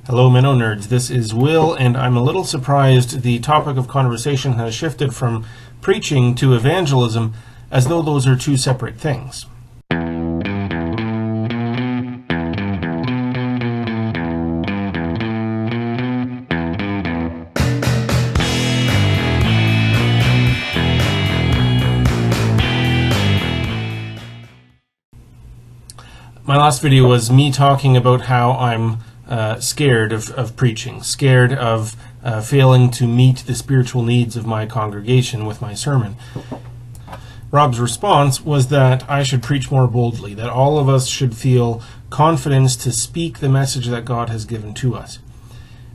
Hello, MennoNerds. This is Will, and I'm a little surprised the topic of conversation has shifted from preaching to evangelism, as though those are two separate things. My last video was me talking about how I'm scared of preaching, scared of failing to meet the spiritual needs of my congregation with my sermon. Rob's response was that I should preach more boldly, that all of us should feel confidence to speak the message that God has given to us.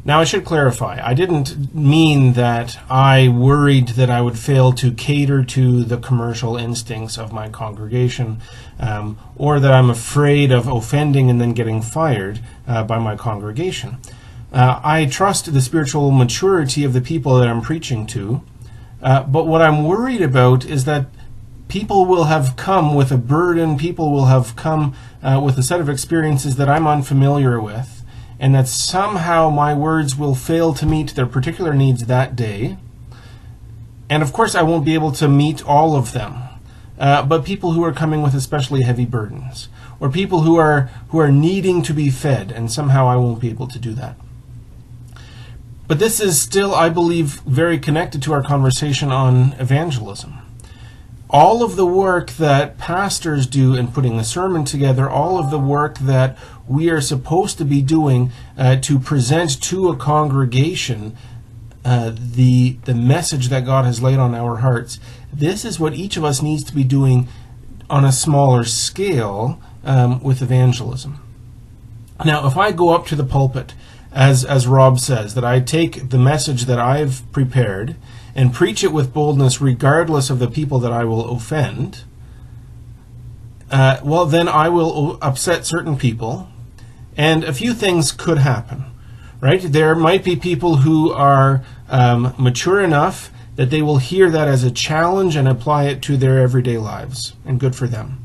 Now, I should clarify, I didn't mean that I worried that I would fail to cater to the commercial instincts of my congregation, or that I'm afraid of offending and then getting fired by my congregation. I trust the spiritual maturity of the people that I'm preaching to, but what I'm worried about is that people will have come with a burden, people will have come with a set of experiences that I'm unfamiliar with, and that somehow my words will fail to meet their particular needs that day. And of course I won't be able to meet all of them, but people who are coming with especially heavy burdens, or people who are needing to be fed, and somehow I won't be able to do that. But this is still, I believe, very connected to our conversation on evangelism. All of the work that pastors do in putting the sermon together, all of the work that we are supposed to be doing to present to a congregation the message that God has laid on our hearts, this is what each of us needs to be doing on a smaller scale with evangelism. Now, if I go up to the pulpit, as Rob says, that I take the message that I've prepared and preach it with boldness regardless of the people that I will offend, well, then I will upset certain people, and a few things could happen, right? There might be people who are mature enough that they will hear that as a challenge and apply it to their everyday lives, and good for them.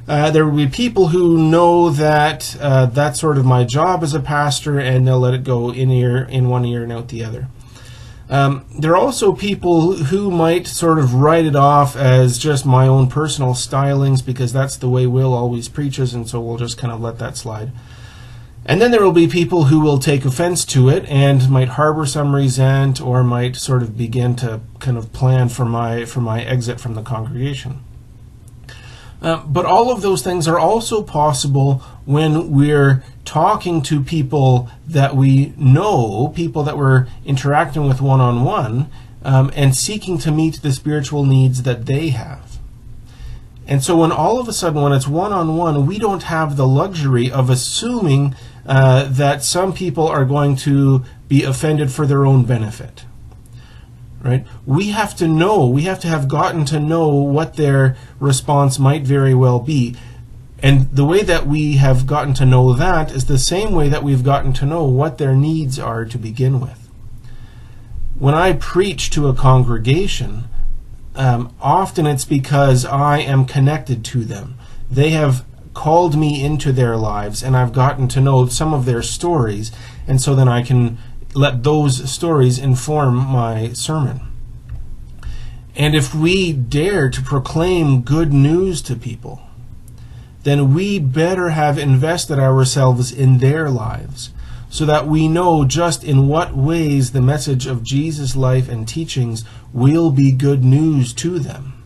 There will be people who know that that's sort of my job as a pastor, and they'll let it go in one ear and out the other. There are also people who might sort of write it off as just my own personal stylings, because that's the way Will always preaches, and so we'll just kind of let that slide. And then there will be people who will take offense to it and might harbor some resent, or might sort of begin to kind of plan for my exit from the congregation. But all of those things are also possible when we're talking to people that we know, people that we're interacting with one-on-one, and seeking to meet the spiritual needs that they have. And so when all of a sudden, when it's one-on-one, we don't have the luxury of assuming that some people are going to be offended for their own benefit. Right? We have to know, we have to have gotten to know what their response might very well be. And the way that we have gotten to know that is the same way that we've gotten to know what their needs are to begin with. When I preach to a congregation, often it's because I am connected to them. They have called me into their lives, and I've gotten to know some of their stories, and so then I can let those stories inform my sermon. And if we dare to proclaim good news to people, then we better have invested ourselves in their lives, so that we know just in what ways the message of Jesus' life and teachings will be good news to them.